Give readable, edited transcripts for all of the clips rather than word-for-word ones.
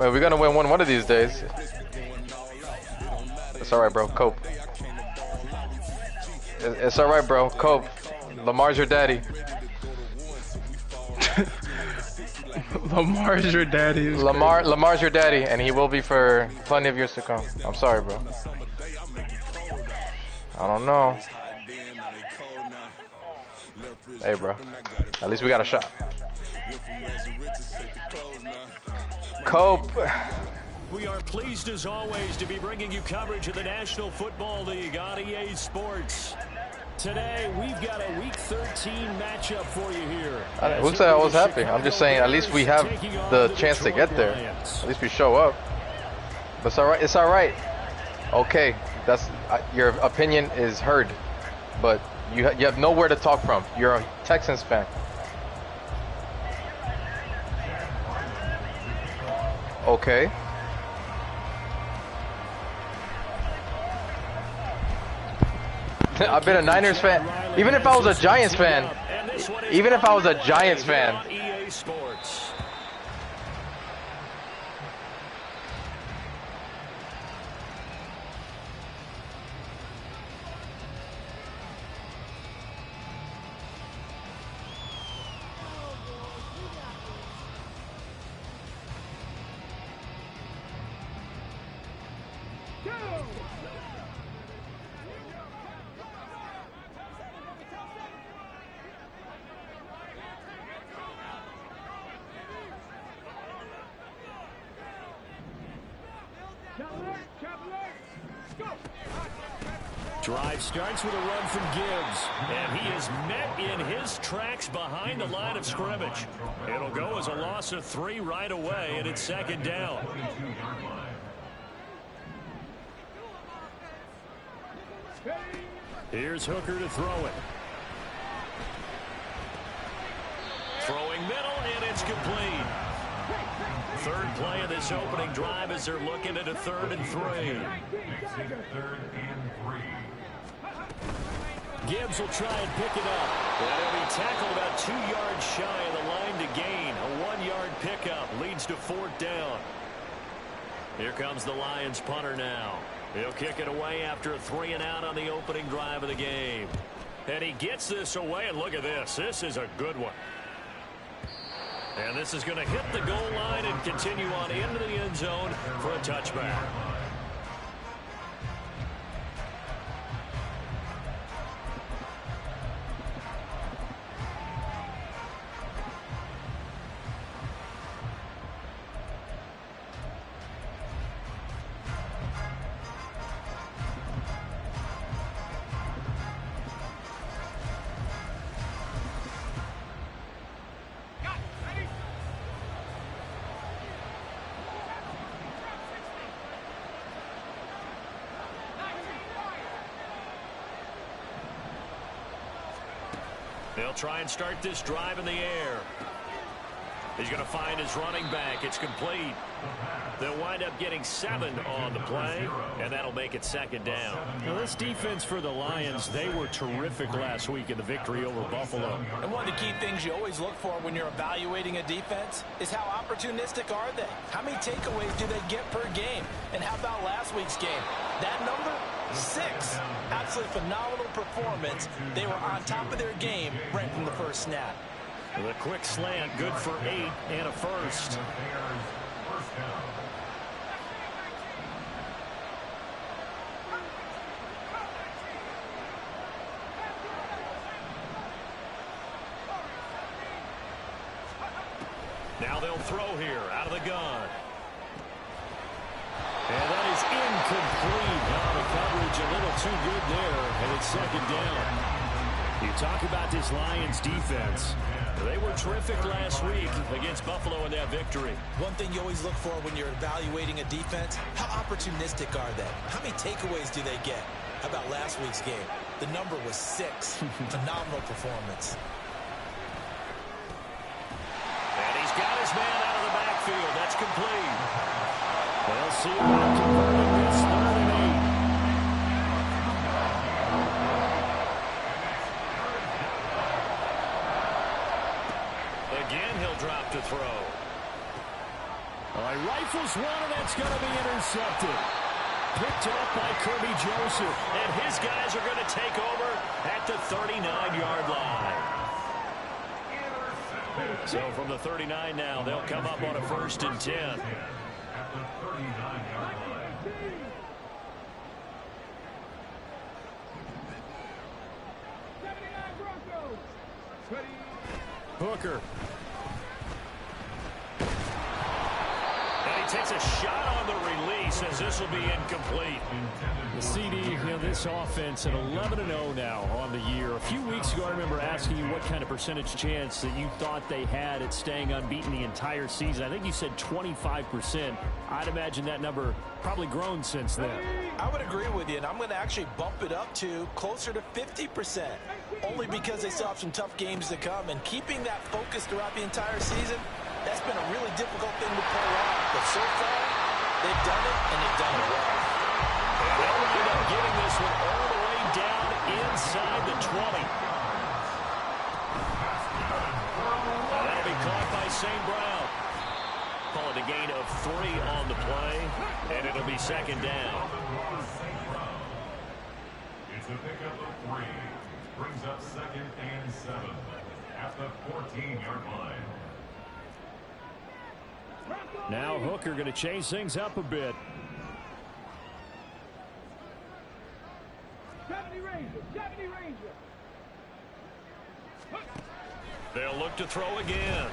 Well, we're gonna win one of these days. It's alright, bro. Cope. It's alright, bro. Cope. Lamar's your daddy. Lamar's your daddy. Lamar's your daddy, and he will be for plenty of years to come. I'm sorry, bro. I don't know. Hey, bro. At least we got a shot. Cope. We are pleased as always to be bringing you coverage of the National Football League on EA Sports. Today, we've got a Week 13 matchup for you here. Who said I was happy? I'm just saying at least we have the chance to get there. At least we show up. But it's alright. It's alright. Okay, that's your opinion is heard, but you have nowhere to talk from. You're a Texans fan. Okay. I've been a Niners fan. Even if I was a Giants fan. Even if I was a Giants fan. Drive starts with a run from Gibbs, and he is met in his tracks behind the line of scrimmage. It'll go as a loss of 3 right away, and it's second down. Here's Hooker to throw it. Throwing middle, and it's complete. Third play of this opening drive as they're looking at a 3rd and 3. Gibbs will try and pick it up. And he'll be tackled about 2 yards shy of the line to gain. A 1-yard pickup leads to 4th down. Here comes the Lions punter now. He'll kick it away after a 3-and-out on the opening drive of the game. And he gets this away, and look at this. This is a good one. And this is going to hit the goal line and continue on into the end zone for a touchback. They'll try and start this drive in the air. He's going to find his running back. It's complete. They'll wind up getting 7 on the play, and that'll make it second down. Now, this defense for the Lions, they were terrific last week in the victory over Buffalo. And one of the key things you always look for when you're evaluating a defense is how opportunistic are they? How many takeaways do they get per game? And how about last week's game? That number? 6. Absolutely phenomenal performance. They were on top of their game right from the first snap. The quick slant, good for 8 and a first. Now they'll throw here out of the gun. And that is incomplete. Now the coverage a little too good there, and it's second down. You talk about this Lions defense. They were terrific last week against Buffalo in that victory. One thing you always look for when you're evaluating a defense, how opportunistic are they? How many takeaways do they get? How about last week's game? The number was 6. Phenomenal performance. And he's got his man out of the backfield. That's complete. They'll see about converting this 3rd and 8. Again, he'll drop to throw. A rifles one, and that's going to be intercepted. Picked up by Kirby Joseph, and his guys are going to take over at the 39-yard line. So from the 39 now, they'll come up on a 1st and 10. At the 39-yard line. Hooker. And he takes a shot on the release as this will be incomplete. The CD, this offense at 11-0 now on the year. A few weeks ago, I remember asking you what kind of percentage chance that you thought they had at staying unbeaten the entire season. I think you said 25%. I'd imagine that number probably grown since then. I would agree with you, and I'm going to actually bump it up to closer to 50%, only because they still have some tough games to come, and keeping that focus throughout the entire season, that's been a really difficult thing to pull off. But so far, they've done it, and they've done it well. And they'll end up getting this one all the way down inside the 20. And that'll be caught by St. Brown. Call it a gain of 3 on the play, and it'll be 2nd down. It's a pickup of 3. Brings up 2nd and 7 at the 14-yard line. Now Hooker going to change things up a bit. They'll look to throw again.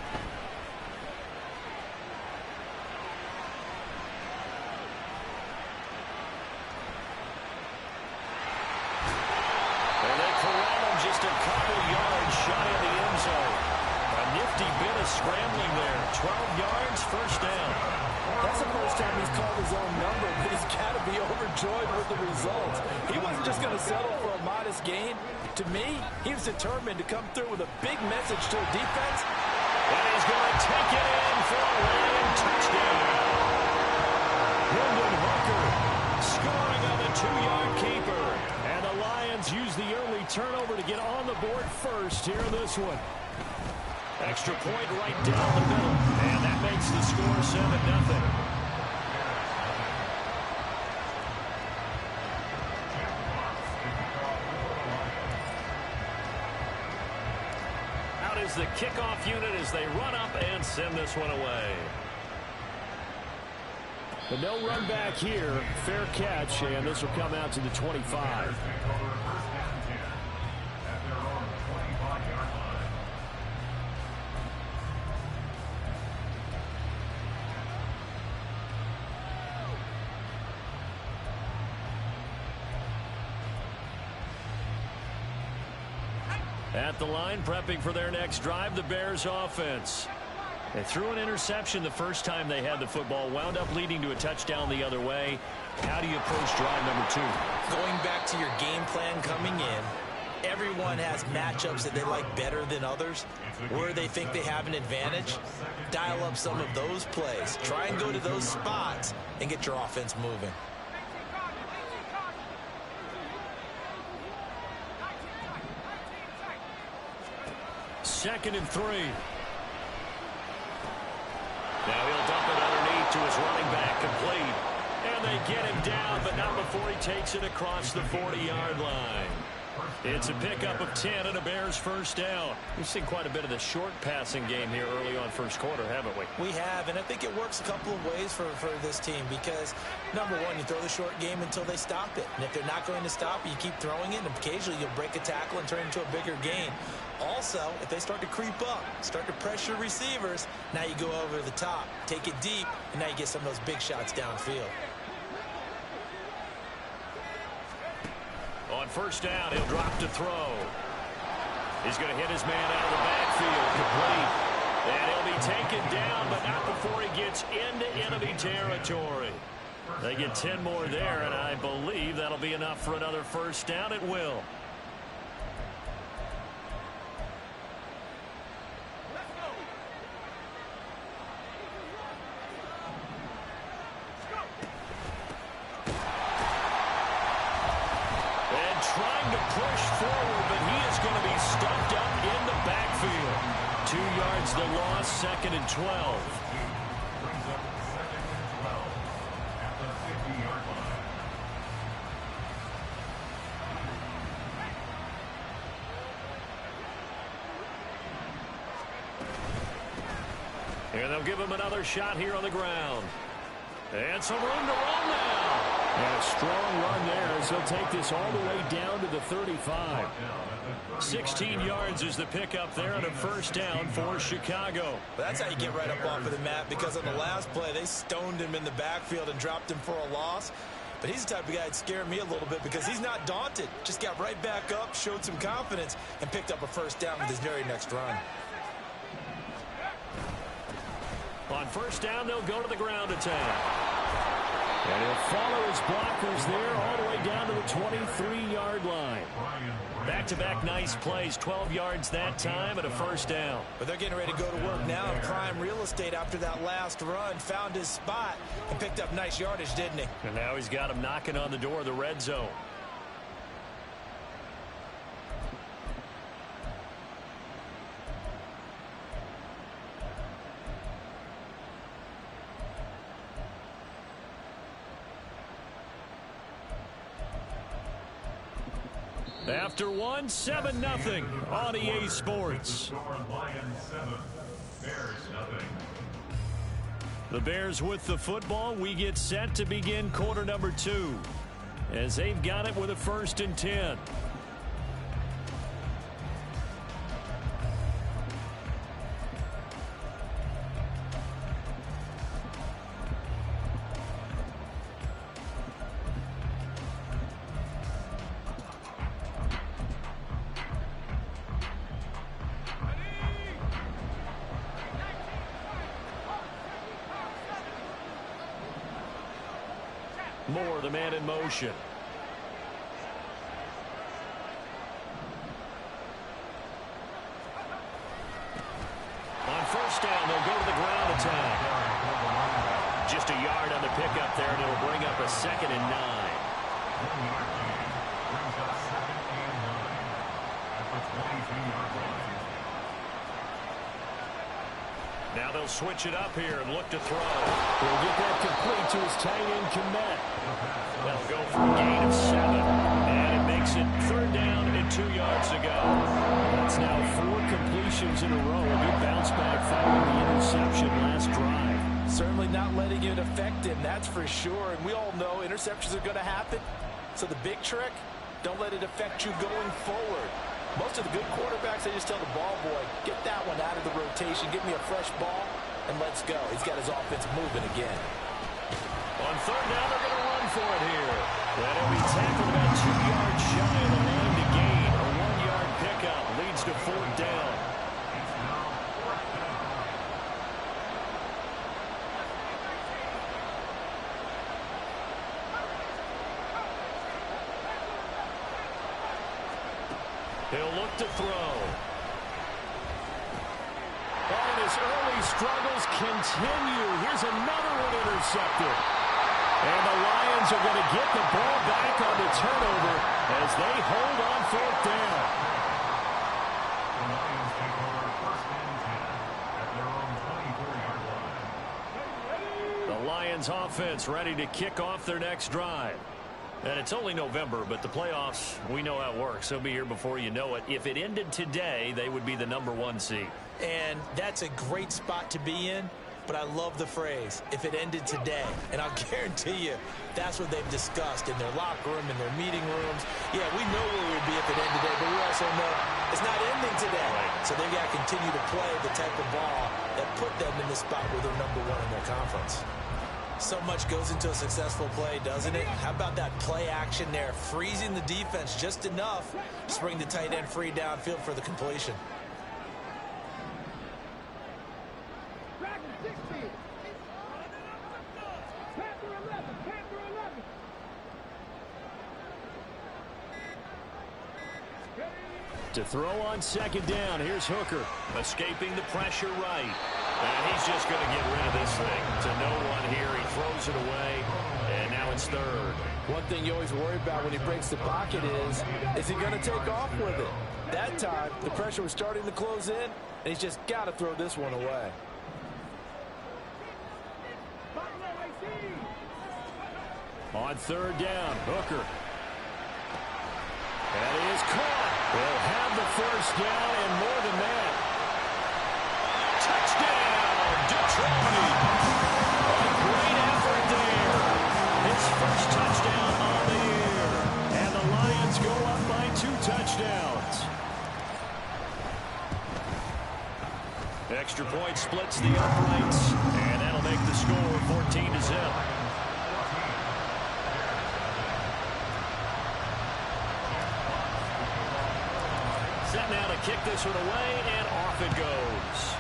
And they corral him just a couple yards shy of the end zone. A nifty bit of scrambling there. 12 yards, 1st down. That's the first time he's called his own number, but he's got to be overjoyed with the results. He wasn't just going to settle for a modest gain. To me, he was determined to come through with a big message to the defense. And he's going to take it in for a Lion touchdown. Hendon Hooker scoring on the 2-yard keeper. And the Lions use the early turnover to get on the board first here in this one. Extra point right down the middle. And that makes the score 7-0. Out is the kickoff unit as they run up and send this one away. But no run back here. Fair catch, and this will come out to the 25. At the line, prepping for their next drive, the Bears offense. They threw an interception the first time they had the football, wound up leading to a touchdown the other way. How do you approach drive number 2? Going back to your game plan coming in, everyone has matchups that they like better than others, where they think they have an advantage. Dial up some of those plays. Try and go to those spots and get your offense moving. Second and 3. Now he'll dump it underneath to his running back, complete. And they get him down, but not before he takes it across the 40-yard line. It's a pickup of 10 and a Bears 1st down. We've seen quite a bit of the short passing game here early on 1st quarter, haven't we? We have, and I think it works a couple of ways for this team because, number one, you throw the short game until they stop it. And if they're not going to stop it, you keep throwing it, and occasionally you'll break a tackle and turn it into a bigger gain. Also, if they start to creep up, start to pressure receivers, now you go over the top, take it deep, and now you get some of those big shots downfield. On 1st down, he'll drop to throw. He's going to hit his man out of the backfield, complete. And he'll be taken down, but not before he gets into enemy territory. They get 10 more there, and I believe that'll be enough for another 1st down. It will. Trying to push forward, but he is going to be stuffed up in the backfield. 2 yards the loss, 2nd and 12. And they'll give him another shot here on the ground. And some room to run now. And a strong run there as he'll take this all the way down to the 35. 16 yards is the pickup there on a first down for Chicago. That's how you get right up off of the mat, because on the last play, they stoned him in the backfield and dropped him for a loss. But he's the type of guy that scared me a little bit because he's not daunted. Just got right back up, showed some confidence, and picked up a first down with his very next run. On first down, they'll go to the ground attack. And he'll follow his blockers there all the way down to the 23-yard line. Back-to-back nice plays, 12 yards that time and a first down. But they're getting ready to go to work now in prime real estate after that last run. Found his spot and picked up nice yardage, didn't he? And now he's got him knocking on the door of the red zone. After one, 7-0 on EA Sports. The Bears with the football. We get set to begin quarter number 2 as they've got it with a 1st and 10. Moore, the man in motion. On first down, they'll go to the ground attack. Just a yard on the pickup there, and it'll bring up a 2nd and 9. Now they'll switch it up here and look to throw. He'll get that complete to his tight end, Komet. They'll go for a gain of 7. And it makes it 3rd down and 2 yards to go. That's now 4 completions in a row. A good bounce back following the interception last drive. Certainly not letting it affect him, that's for sure. And we all know interceptions are going to happen. So the big trick, don't let it affect you going forward. Most of the good quarterbacks, they just tell the ball boy, get that one out of the rotation, give me a fresh ball, and let's go. He's got his offense moving again. On 3rd down, they're going to run for it here. That'll be tackled about 2 yards shy of the line to gain. A 1-yard pickup leads to 4th down. He'll look to throw. And his early struggles continue. Here's another one intercepted. And the Lions are going to get the ball back on the turnover as they hold on 4th down. The Lions take over 1st and 10 at their own 24-yard line. The Lions offense ready to kick off their next drive. And it's only November, but the playoffs, we know how it works. They'll be here before you know it. If it ended today, they would be the #1 seed. And that's a great spot to be in, but I love the phrase, if it ended today. And I'll guarantee you, that's what they've discussed in their locker room, in their meeting rooms. Yeah, we know where we'd be if it ended today, but we also know it's not ending today. So they've got to continue to play the type of ball that put them in the spot where they're #1 in their conference. So much goes into a successful play, doesn't it? How about that play action there, freezing the defense just enough to bring the tight end free downfield for the completion. To throw on 2nd down, here's Hooker. Escaping the pressure right. And he's just going to get rid of this thing. To no one here. He throws it away. And now it's 3rd. One thing you always worry about when he breaks the pocket is he going to take off with it? That time, the pressure was starting to close in, and he's just got to throw this one away. On 3rd down, Hooker. That is caught. They'll have the 1st down and more than that. Touchdown, it splits the uprights, and that'll make the score 14-0. Set now to kick this one away, and off it goes.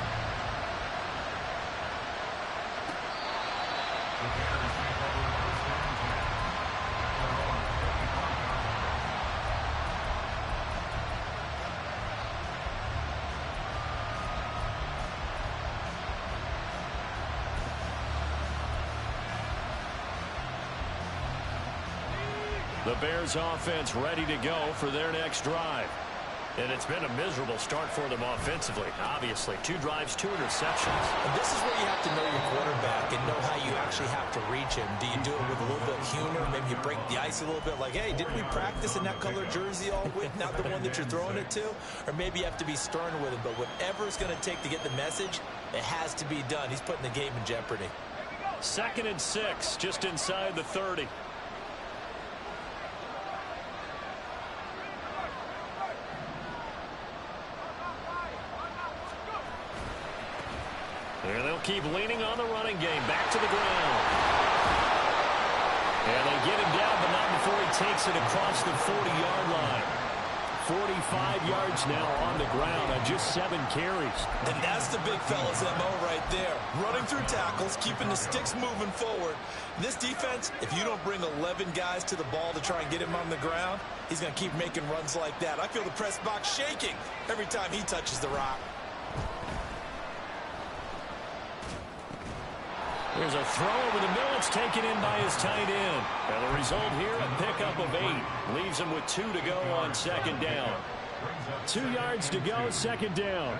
The Bears offense ready to go for their next drive. And it's been a miserable start for them offensively. Obviously, 2 drives, 2 interceptions. And this is where you have to know your quarterback and know how you actually have to reach him. Do you do it with a little bit of humor? Maybe you break the ice a little bit like, hey, didn't we practice in that color jersey all week? Not the one that you're throwing it to? Or maybe you have to be stern with him. But whatever it's going to take to get the message, it has to be done. He's putting the game in jeopardy. 2nd and 6, just inside the 30. And they'll keep leaning on the running game. Back to the ground. And they get him down, but not before he takes it across the 40-yard line. 45 yards now on the ground on just 7 carries. And that's the big fella's MO right there. Running through tackles, keeping the sticks moving forward. This defense, if you don't bring 11 guys to the ball to try and get him on the ground, he's going to keep making runs like that. I feel the press box shaking every time he touches the rock. There's a throw over the middle. It's taken in by his tight end. And the result here, a pickup of 8. Leaves him with 2 to go on 2nd down. 2 yards to go, 2nd down.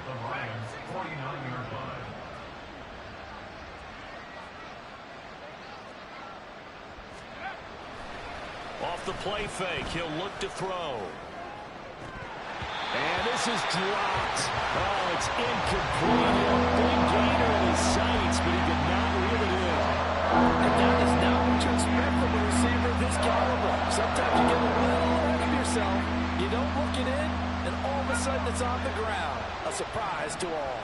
Off the play fake, he'll look to throw. And this is dropped. Oh, it's incomplete. A big gainer in his sights, but he did not reel it in. And that is not what you expect from a receiver of this caliber. Sometimes you get a little ahead of yourself. You don't look it in, and all of a sudden it's on the ground. A surprise to all.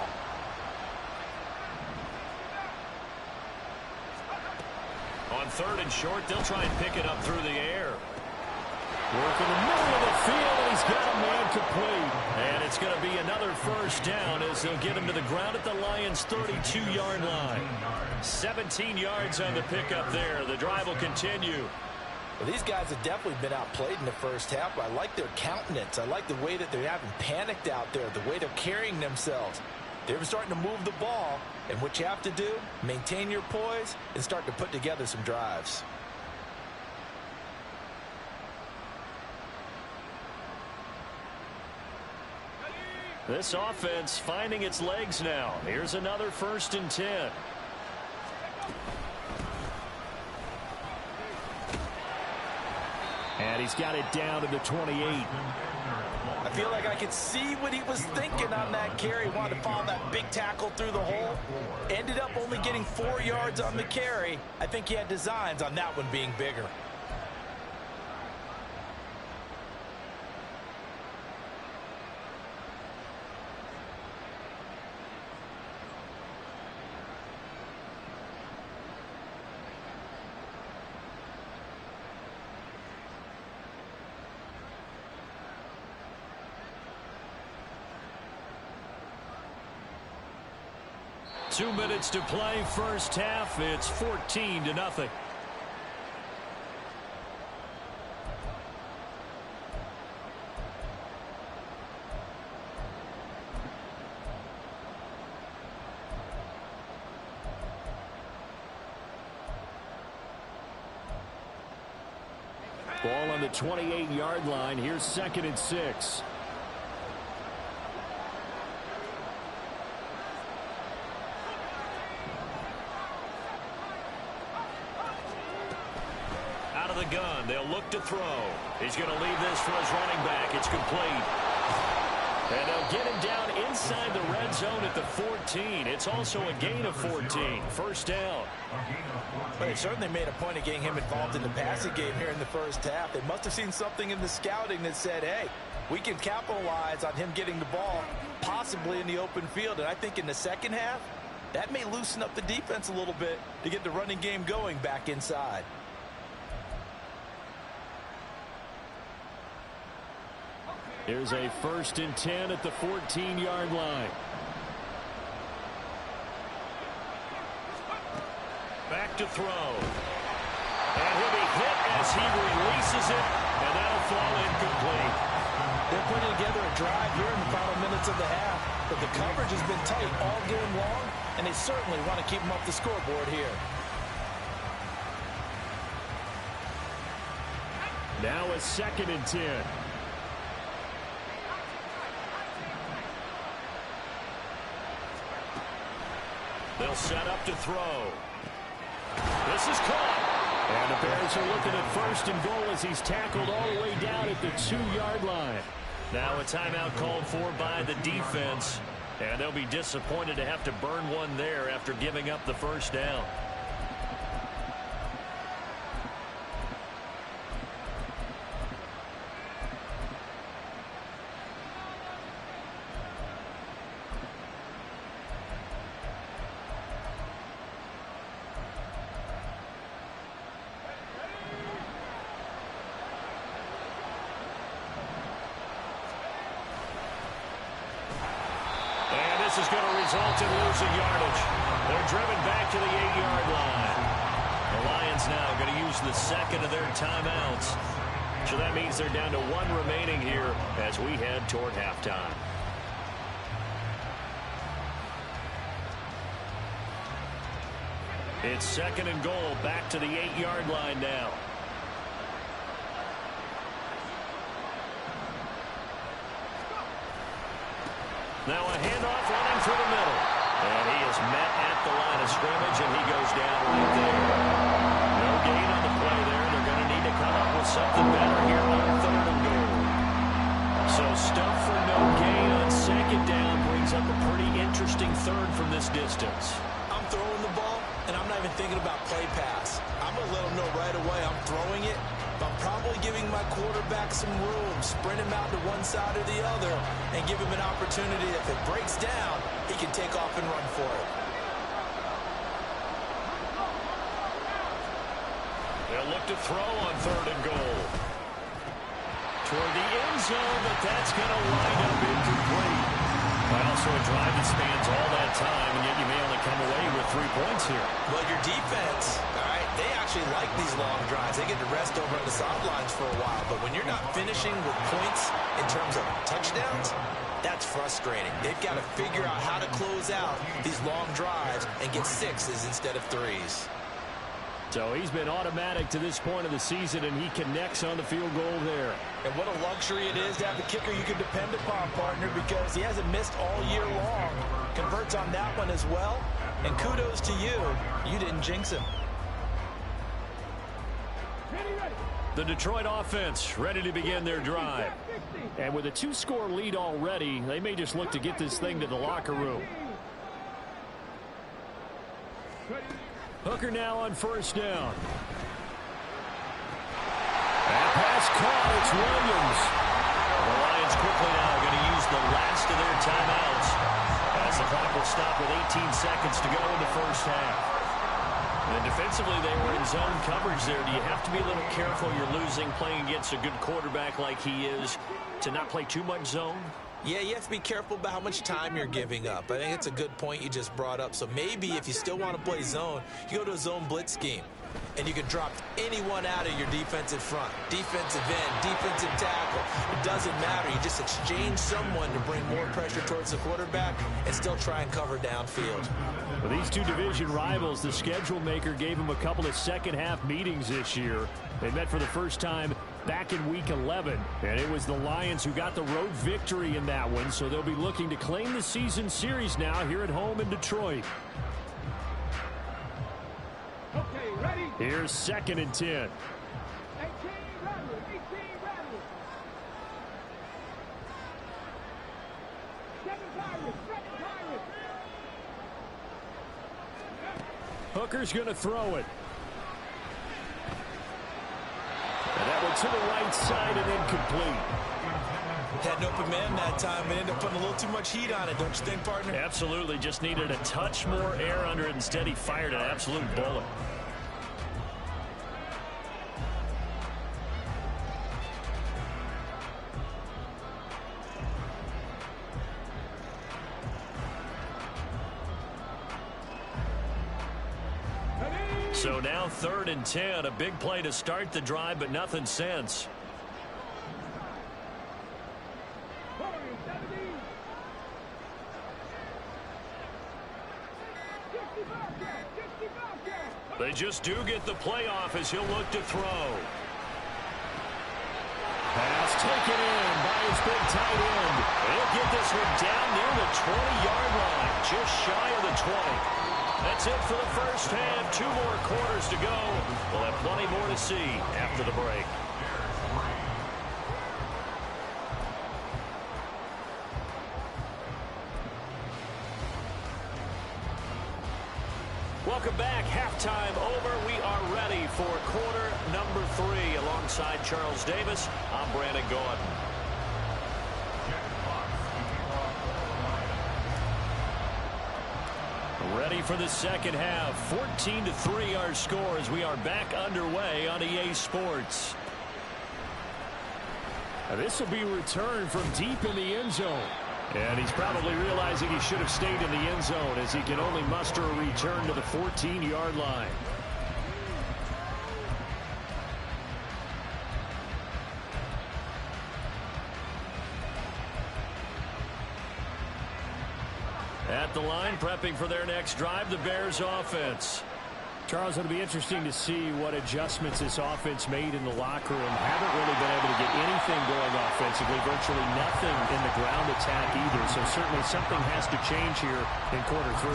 On 3rd and short, they'll try and pick it up through the air. Work in the middle of the field, and he's got a man complete. And it's going to be another 1st down as they'll get him to the ground at the Lions' 32-yard line. 17 yards on the pickup there. The drive will continue. Well, these guys have definitely been outplayed in the first half, but I like their countenance. I like the way that they haven't panicked out there, the way they're carrying themselves. They're starting to move the ball, and what you have to do, maintain your poise and start to put together some drives. This offense finding its legs now. Here's another 1st and 10. And he's got it down to the 28. I feel like I could see what he was thinking on that carry. Wanted to follow that big tackle through the hole. Ended up only getting 4 yards on the carry. I think he had designs on that one being bigger. Two minutes to play, first half. It's 14-0. Ball on the 28-yard line. Here's 2nd and 6. The gun. They'll look to throw. He's going to leave this for his running back. It's complete. And they'll get him down inside the red zone at the 14. It's also a gain of 14. 1st down. But they certainly made a point of getting him involved in the passing game here in the first half. They must have seen something in the scouting that said, hey, we can capitalize on him getting the ball possibly in the open field. And I think in the second half, That may loosen up the defense a little bit to get the running game going back inside. Here's a 1st and 10 at the 14-yard line. Back to throw. And he'll be hit as he releases it, and that'll fall incomplete. They're putting together a drive here in the final minutes of the half, but the coverage has been tight all game long, and they certainly want to keep them up the scoreboard here. Now a 2nd and 10. They'll set up to throw. This is caught. And the Bears are looking at 1st and goal as he's tackled all the way down at the 2-yard line. Now a timeout called for by the defense. And they'll be disappointed to have to burn one there after giving up the 1st down. This is going to result in losing yardage. They're driven back to the 8-yard line. The Lions now going to use the 2nd of their timeouts. So that means they're down to 1 remaining here as we head toward halftime. It's 2nd and goal, back to the 8-yard line now. Now a handoff running through the middle. And he is met at the line of scrimmage, and he goes down right there. No gain on the play there. They're going to need to come up with something better here on 3rd and goal. So stuff for no gain on 2nd down brings up a pretty interesting 3rd from this distance. I'm throwing the ball, and I'm not even thinking about play pass. I'm going to let them know right away I'm throwing it. I'm probably giving my quarterback some room, sprint him out to one side or the other, and give him an opportunity. If it breaks down, he can take off and run for it. They'll look to throw on 3rd and goal. Toward the end zone, but that's going to wind up incomplete. But also a drive that spans all that time, and yet you may only come away with 3 points here. Well, your defense, all right, they actually like these long drives. They get to rest over on the sidelines for a while. But when you're not finishing with points in terms of touchdowns, that's frustrating. They've got to figure out how to close out these long drives and get 6s instead of 3s. So he's been automatic to this point of the season, and he connects on the field goal there. And what a luxury it is to have the kicker you can depend upon, partner, because he hasn't missed all year long. Converts on that one as well. And kudos to you. You didn't jinx him. The Detroit offense ready to begin their drive. And with a 2-score lead already, they may just look to get this thing to the locker room. Hooker now on 1st down. And pass caught. It's Williams. The Lions quickly now going to use the last of their timeouts as the clock will stop with 18 seconds to go in the 1st half. And defensively, they were in zone coverage there. Do you have to be a little careful? You're losing, playing against a good quarterback like he is, to not play too much zone? Yeah, you have to be careful about how much time you're giving up. I think it's a good point you just brought up. So maybe if you still want to play zone, you go to a zone blitz scheme. And you can drop anyone out of your defensive front. Defensive end, defensive tackle. It doesn't matter. You just exchange someone to bring more pressure towards the quarterback and still try and cover downfield. Well, these two division rivals, the schedule maker gave them a couple of second-half meetings this year. They met for the first time back in Week 11, and it was the Lions who got the road victory in that one, so they'll be looking to claim the season series now here at home in Detroit. Okay, ready? Here's 2nd and 10. 18 rattle, 18 rattle. 7 Pirates, 7 Pirates. Hooker's going to throw it. And that will to the right side and incomplete. Had an open man that time and ended up putting a little too much heat on it, don't you think, partner? Absolutely. Just needed a touch more air under it. Instead, he fired an absolute bullet. So now 3rd and 10. A big play to start the drive, but nothing since. They just do get the playoff as he'll look to throw. Pass taken in by his big tight end. He'll get this one down near the 20-yard line, just shy of the 20. That's it for the first half. 2 more quarters to go. We'll have plenty more to see after the break. Welcome back. Halftime over. We are ready for quarter number 3. Alongside Charles Davis, I'm Brandon Gordon. Ready for the second half. 14-3 our score as we are back underway on EA Sports. This will be returned from deep in the end zone. And he's probably realizing he should have stayed in the end zone as he can only muster a return to the 14-yard line. At the line, prepping for their next drive, the Bears offense. Charles, it'll be interesting to see what adjustments this offense made in the locker room. Haven't really been able to get anything going offensively, virtually nothing in the ground attack either. So certainly something has to change here in quarter 3.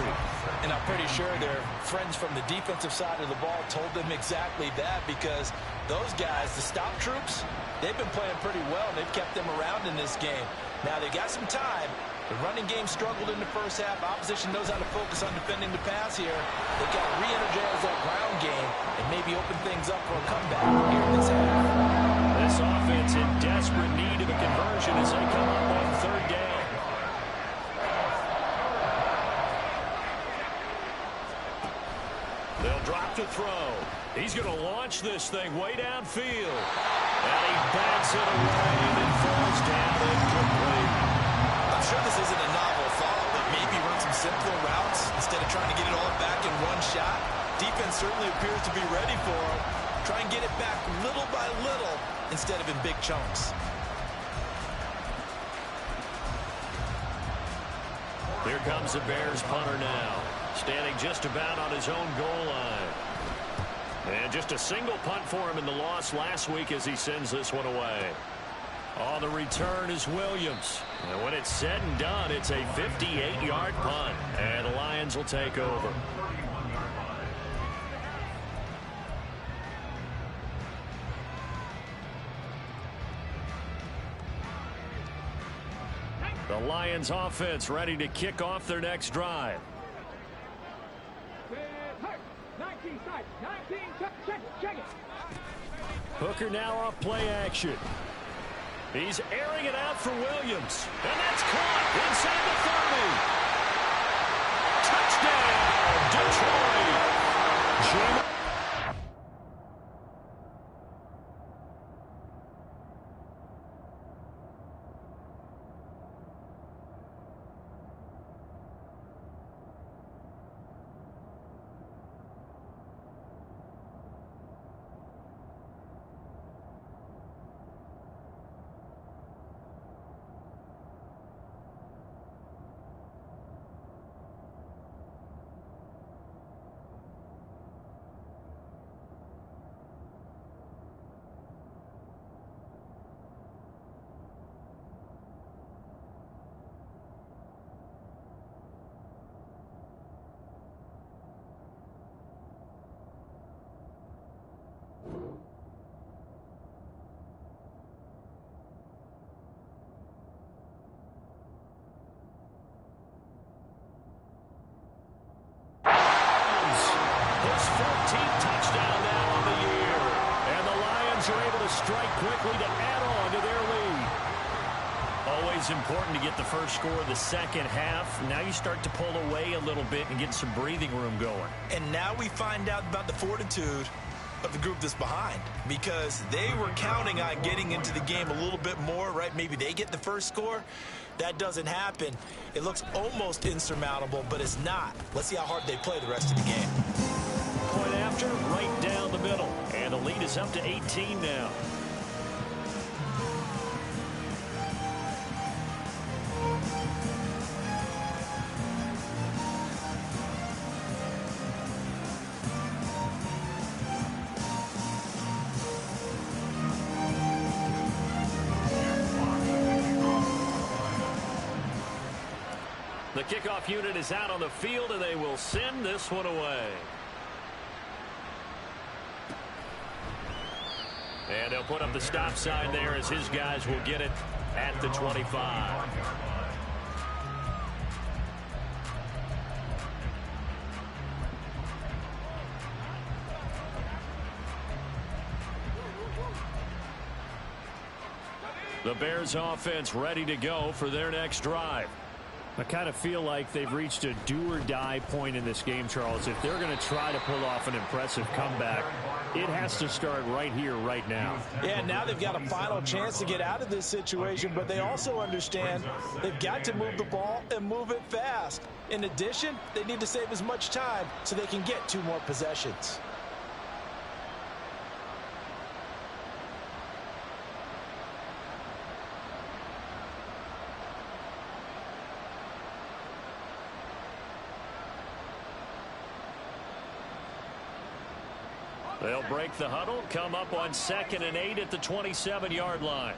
And I'm pretty sure their friends from the defensive side of the ball told them exactly that, because those guys, the stop troops, they've been playing pretty well. They've kept them around in this game. Now they got some time. The running game struggled in the first half. Opposition knows how to focus on defending the pass here. They've got to re-energize that ground game and maybe open things up for a comeback here in this half. This offense in desperate need of a conversion as they come up on 3rd down. They'll drop to throw. He's going to launch this thing way downfield. And he bats it away and falls down incomplete. I'm sure this isn't a novel thought, but maybe run some simpler routes instead of trying to get it all back in one shot. Defense certainly appears to be ready for him. Try and get it back little by little instead of in big chunks. Here comes the Bears punter now, standing just about on his own goal line. And just a single punt for him in the loss last week as he sends this one away. On the return is Williams. And when it's said and done, it's a 58-yard punt. And the Lions will take over. The Lions offense ready to kick off their next drive. 19 sight, 19, check it. Hooker now off play action. He's airing it out for Williams. And that's caught inside the 30. Touchdown, Detroit. Lions are able to strike quickly to add on to their lead. Always important to get the first score of the second half. Now you start to pull away a little bit and get some breathing room going. And now we find out about the fortitude of the group that's behind, because they were counting on getting into the game a little bit more, right? Maybe they get the first score. That doesn't happen. It looks almost insurmountable, but it's not. Let's see how hard they play the rest of the game. Point after, right down the middle. And the lead is up to 18 now. The kickoff unit is out on the field, and they will send this one away. And they'll put up the stop sign there as his guys will get it at the 25. The Bears offense ready to go for their next drive. I kind of feel like they've reached a do-or-die point in this game, Charles. If they're going to try to pull off an impressive comeback, it has to start right here, right now. Yeah, now they've got a final chance to get out of this situation, but they also understand they've got to move the ball and move it fast. In addition, they need to save as much time so they can get 2 more possessions. They'll break the huddle, come up on 2nd and 8 at the 27-yard line.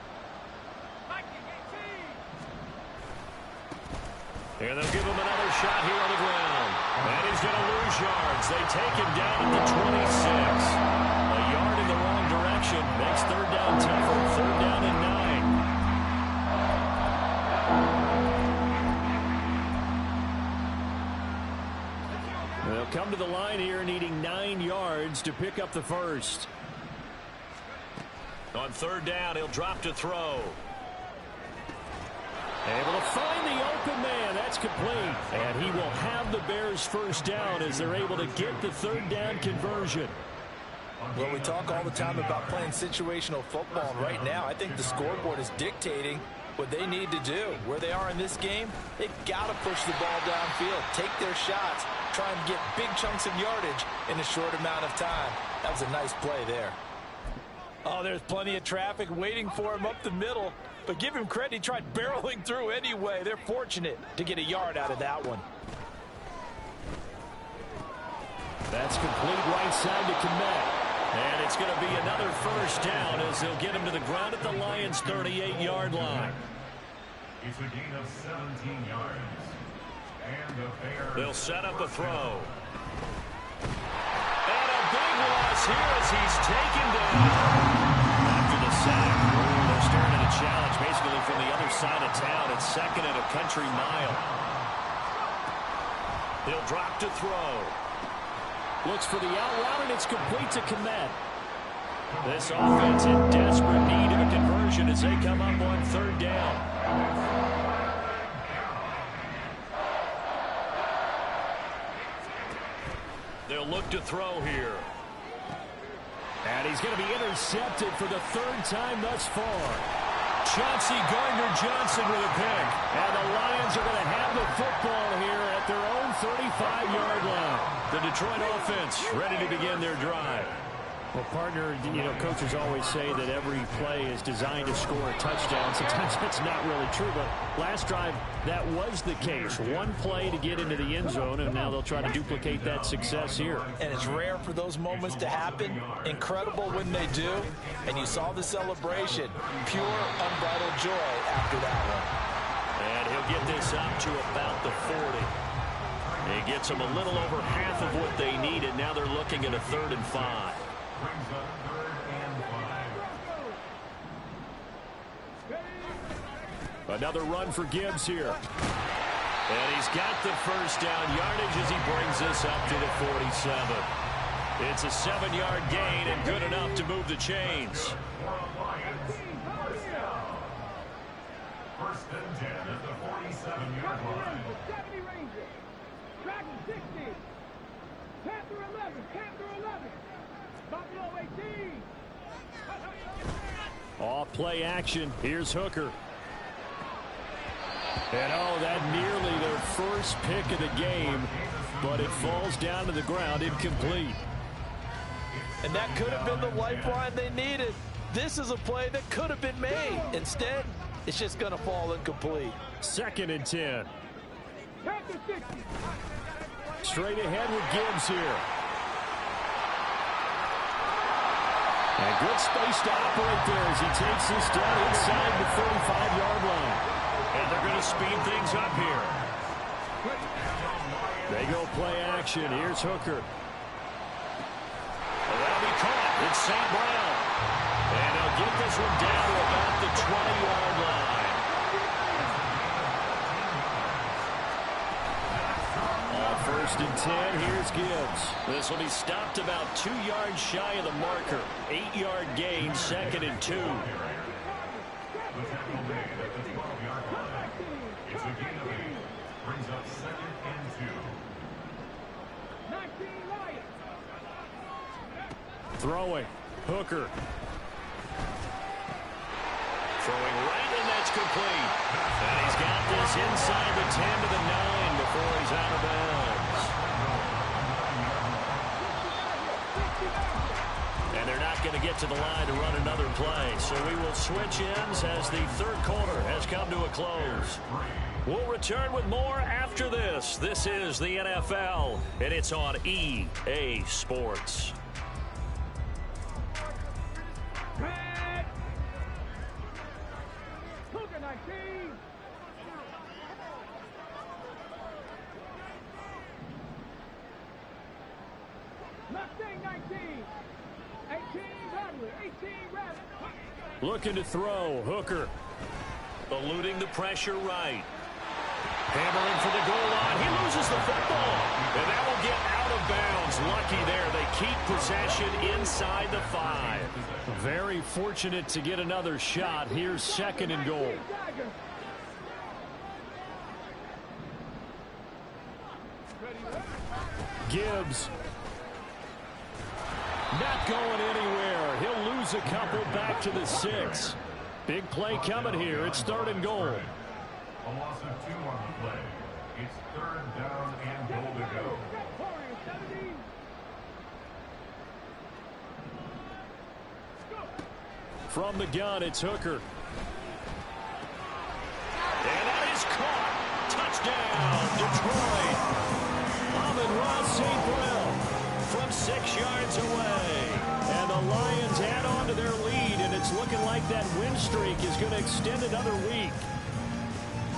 And they'll give him another shot here on the ground. And he's going to lose yards. They take him down at the 26. A yard in the wrong direction. Makes 3rd down tougher. 3rd down and 9. They'll come to the line here needing 9 yards to pick up the first. On 3rd down, he'll drop to throw. Able to find the open man. That's complete. And he will have the Bears first down as they're able to get the 3rd down conversion. Well, we talk all the time about playing situational football, and right now I think the scoreboard is dictating what they need to do. Where they are in this game, they've got to push the ball downfield, take their shots, try and get big chunks of yardage in a short amount of time. That was a nice play there. Oh, there's plenty of traffic waiting for him up the middle, but give him credit, he tried barreling through anyway. They're fortunate to get a yard out of that one. That's complete right side to Komet. And it's going to be another first down as they'll get him to the ground at the Lions' 38-yard line. It's a gain of 17 yards. And the Bears. They'll set up a throw. And a big loss here as he's taken down. After the sack, they're staring at a challenge basically from the other side of town. It's 2nd and a country mile. He'll drop to throw. Looks for the out route, and it's complete to Komet. This offense in desperate need of a conversion as they come up on 3rd down. They'll look to throw here. And he's going to be intercepted for the 3rd time thus far. Chauncey Gardner-Johnson with a pick. And the Lions are going to have the football here at their own 35-yard line. The Detroit offense ready to begin their drive. Well, partner, you know, coaches always say that every play is designed to score a touchdown. Sometimes that's not really true, but last drive, that was the case. One play to get into the end zone, and now they'll try to duplicate that success here. And it's rare for those moments to happen. Incredible when they do. And you saw the celebration. Pure, unbridled joy after that one. And he'll get this up to about the 40. He gets them a little over half of what they needed. Now they're looking at a 3rd and 5. Brings up 3rd and 5. Another run for Gibbs here. And he's got the first down yardage as he brings this up to the 47. It's a 7-yard gain and good enough to move the chains. First and 10 at the 47-yard line. 70 Rangers. Dragon 60. Panther 11. Panther 11. Buffalo 18. Off play action. Here's Hooker. And that nearly their first pick of the game, but it falls down to the ground incomplete. And that could have been the lifeline they needed. This is a play that could have been made. Instead, it's just going to fall incomplete. 2nd and 10. Panther 60. Straight ahead with Gibbs here. And good space to operate there as he takes this down inside the 35-yard line. And they're going to speed things up here. They go play action. Here's Hooker. That'll be caught. It's St. Brown. And he'll get this one down to about the 20-yard line. On 1st and 10, here's Gibbs. This will be stopped about 2 yards shy of the marker. 8-yard gain, 2nd and 2. The tackle made at the 12-yard line. It's a gain of 8. Brings up 2nd and 2. 19 Lions. Throwing. Hooker. Throwing right, and that's complete. And he's got this inside the 10 to the 9 before he's out of bounds. And they're not going to get to the line to run another play. So we will switch ends as the 3rd quarter has come to a close. We'll return with more after this. This is the NFL, and it's on EA Sports. Red. Cougar 19. Mustang 19. 18 Bradley. 18 Rabbit. Looking to throw. Hooker. Eluding the pressure right. Hammering for the goal line. He loses the football. And that will get out of bounds. Lucky there. They keep possession inside the 5. Very fortunate to get another shot. Here's 2nd and goal. Gibbs. Not going anywhere. He'll lose a couple back to the 6. Big play coming here. It's 3rd and goal. A loss of 2 on the play. It's 3rd down and goal to go. From the gun, it's Hooker. And that is caught. Touchdown, Detroit. Amon-Ra St. Brown from 6 yards away. And the Lions add on to their lead, and it's looking like that win streak is going to extend another week.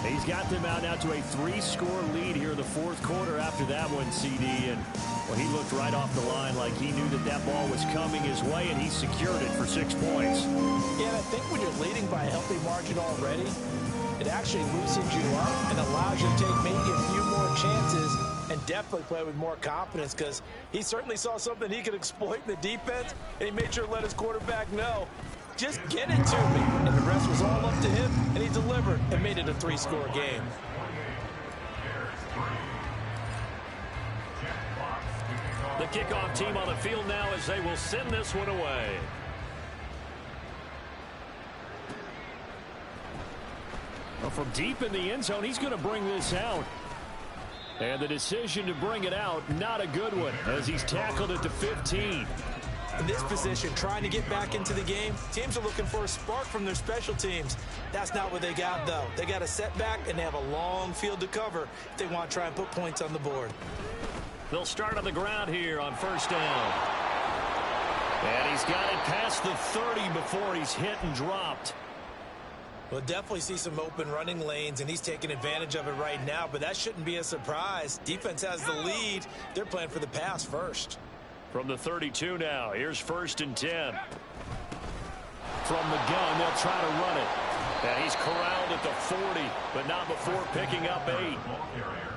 He's got them out now to a 3-score lead here in the 4th quarter after that one, CD. And well, he looked right off the line like he knew that that ball was coming his way, and he secured it for 6 points. Yeah, and I think when you're leading by a healthy margin already, it actually loosens you up and allows you to take maybe a few more chances and definitely play with more confidence, because he certainly saw something he could exploit in the defense, and he made sure to let his quarterback know, just get it to me. And the rest was all up to him, and he delivered and made it a 3-score game. The kickoff team on the field now as they will send this one away. Well, from deep in the end zone, he's going to bring this out. And the decision to bring it out, not a good one, as he's tackled at the 15. In this position, trying to get back into the game, teams are looking for a spark from their special teams. That's not what they got, though. They got a setback, and they have a long field to cover if they want to try and put points on the board. They'll start on the ground here on 1st down. And he's got it past the 30 before he's hit and dropped. We'll definitely see some open running lanes, and he's taking advantage of it right now, but that shouldn't be a surprise. Defense has the lead. They're playing for the pass first. From the 32 now, here's 1st and 10. From the gun, they'll try to run it. And he's corralled at the 40, but not before picking up 8.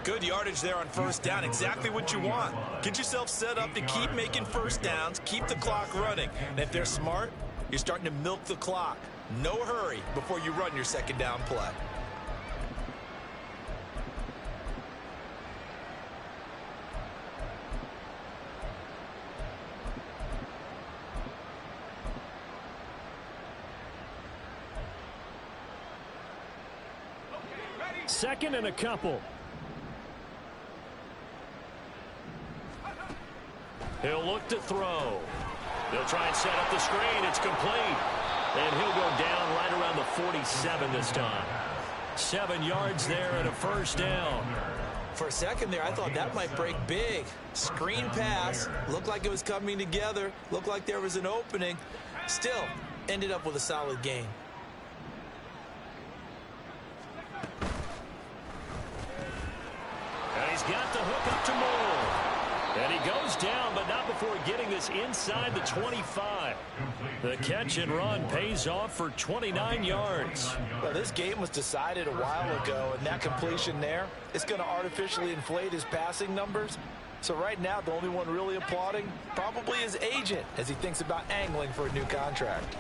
Good yardage there on first down. Exactly what you want. Get yourself set up to keep making first downs, keep the clock running. And if they're smart, you're starting to milk the clock. No hurry before you run your second down play. Second and a couple. He'll look to throw. He'll try and set up the screen. It's complete. And he'll go down right around the 47 this time. 7 yards there and a first down. For a second there, I thought that might break big. Screen pass. Looked like it was coming together. Looked like there was an opening. Still, ended up with a solid gain. And he's got the hook up to Moore. And he goes down, but not before getting this inside the 25. The catch and run pays off for 29 yards. Well, this game was decided a while ago, and that completion there is going to artificially inflate his passing numbers. So right now, the only one really applauding probably his agent as he thinks about angling for a new contract.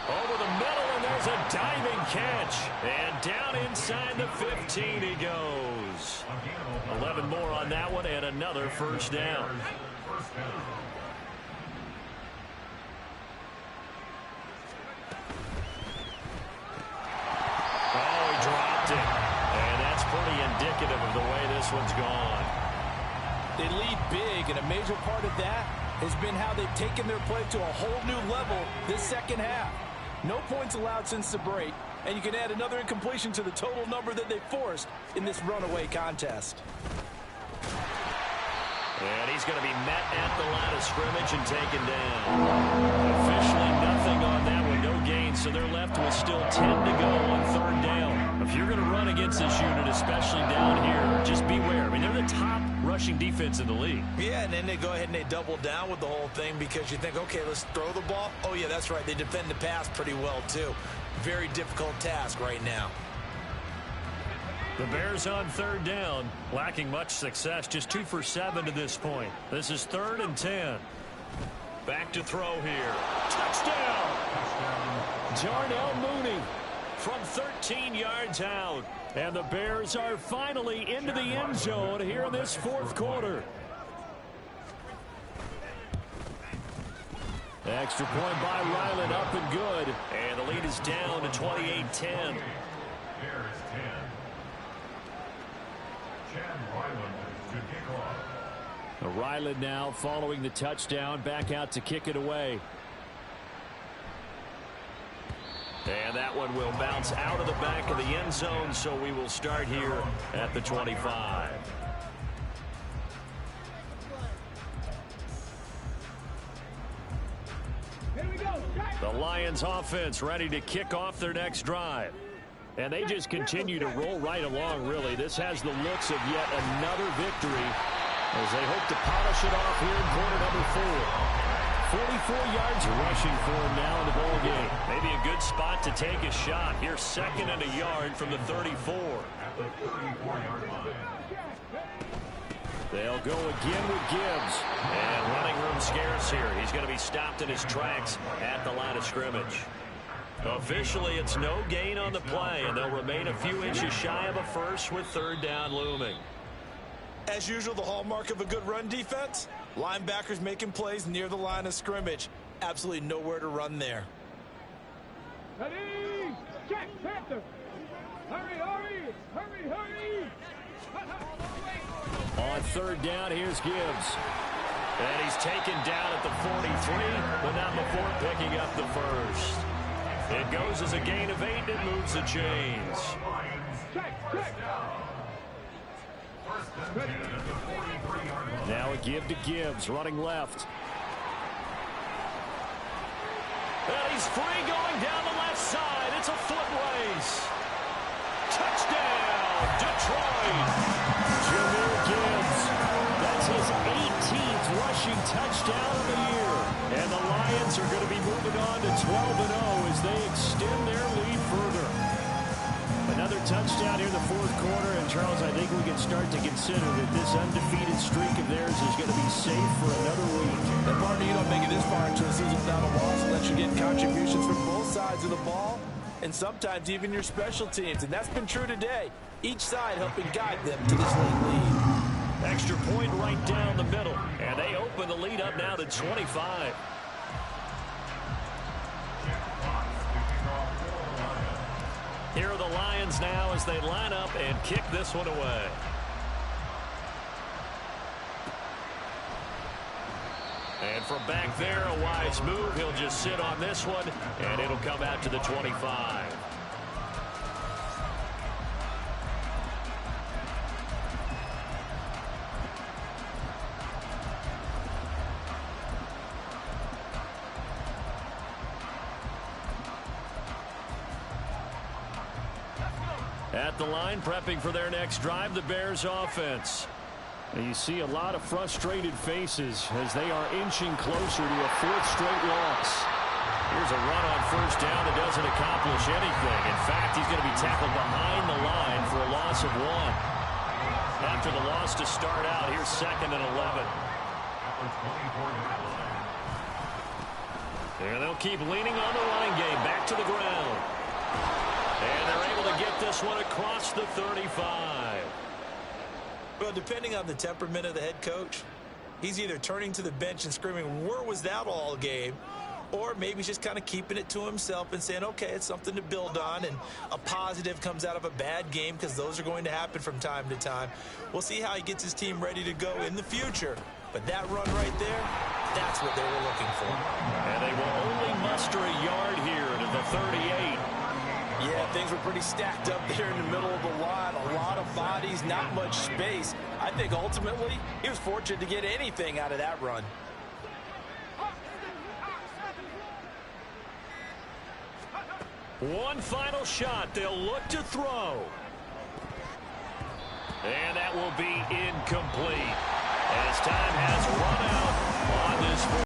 Over the middle, and there's a diving catch. And down inside the 15 he goes. 11 more on that one, and another first down. Oh, he dropped it. And that's pretty indicative of the way this one's gone. They lead big, and a major part of that has been how they've taken their play to a whole new level this second half. No points allowed since the break, and you can add another incompletion to the total number that they forced in this runaway contest. And he's going to be met at the line of scrimmage and taken down. Officially nothing on that one, no gain, so they're left with still 10 to go on third down. If you're going to run against this unit, especially down here, just beware. I mean, they're the top rushing defense in the league. Yeah, and then they go ahead and they double down with the whole thing because you think, okay, let's throw the ball. Oh, yeah, that's right. They defend the pass pretty well, too. Very difficult task right now. The Bears on third down, lacking much success, just 2 for 7 to this point. This is 3rd and 10. Back to throw here. Touchdown! Darnell Mooney from 13 yards out. And the Bears are finally into the end zone here in this 4th quarter. Extra point by Ryland, up and good. And the lead is down to 28-10. Ryland now following the touchdown, back out to kick it away. And that one will bounce out of the back of the end zone, so we will start here at the 25. Here we go. The Lions offense ready to kick off their next drive. And they just continue to roll right along, really. This has the looks of yet another victory as they hope to polish it off here in quarter number 4. 44 yards rushing for him now in the ball game. Maybe a good spot to take a shot. Here's 2nd and a yard from the 34. They'll go again with Gibbs. And running room scarce here. He's going to be stopped in his tracks at the line of scrimmage. Officially, it's no gain on the play, and they'll remain a few inches shy of a first with third down looming. As usual, the hallmark of a good run defense, linebackers making plays near the line of scrimmage. Absolutely nowhere to run there. Ready? Check, Panther. Hurry, hurry, hurry, hurry. On third down, here's Gibbs. And he's taken down at the 43, but not before picking up the first. It goes as a gain of 8, and it moves the chains. Check, check. Now a give to Gibbs, running left. And he's free going down the left side. It's a foot race. Touchdown, Detroit. Jahmyr Gibbs. That's his 18th rushing touchdown of the year. And the Lions are going to be moving on to 12-0 as they extend their lead further. Another touchdown here in the fourth quarter. And, Charles, I think we can start to consider that this undefeated streak of theirs is going to be safe for another week. And, partner, you don't make it this far into a season without a loss unless you're getting contributions from both sides of the ball and sometimes even your special teams. And that's been true today. Each side helping guide them to this late lead. Extra point right down the middle. And they open the lead up now to 25. Here are the Lions now as they line up and kick this one away. And from back there, a wise move. He'll just sit on this one, and it'll come out to the 25. At the line, prepping for their next drive, the Bears offense. And you see a lot of frustrated faces as they are inching closer to a fourth straight loss. Here's a run on first down that doesn't accomplish anything. In fact, he's going to be tackled behind the line for a loss of 1. After the loss to start out, here's 2nd and 11. And they'll keep leaning on the running game, back to the ground. And they're able to get this one across the 35. Well, depending on the temperament of the head coach, he's either turning to the bench and screaming, where was that all game? Or maybe he's just kind of keeping it to himself and saying, okay, it's something to build on, and a positive comes out of a bad game because those are going to happen from time to time. We'll see how he gets his team ready to go in the future. But that run right there, that's what they were looking for. And they will only muster a yard here to the 38. Yeah, things were pretty stacked up there in the middle of the line. A lot of bodies, not much space. I think ultimately he was fortunate to get anything out of that run. One final shot. They'll look to throw. And that will be incomplete. As time has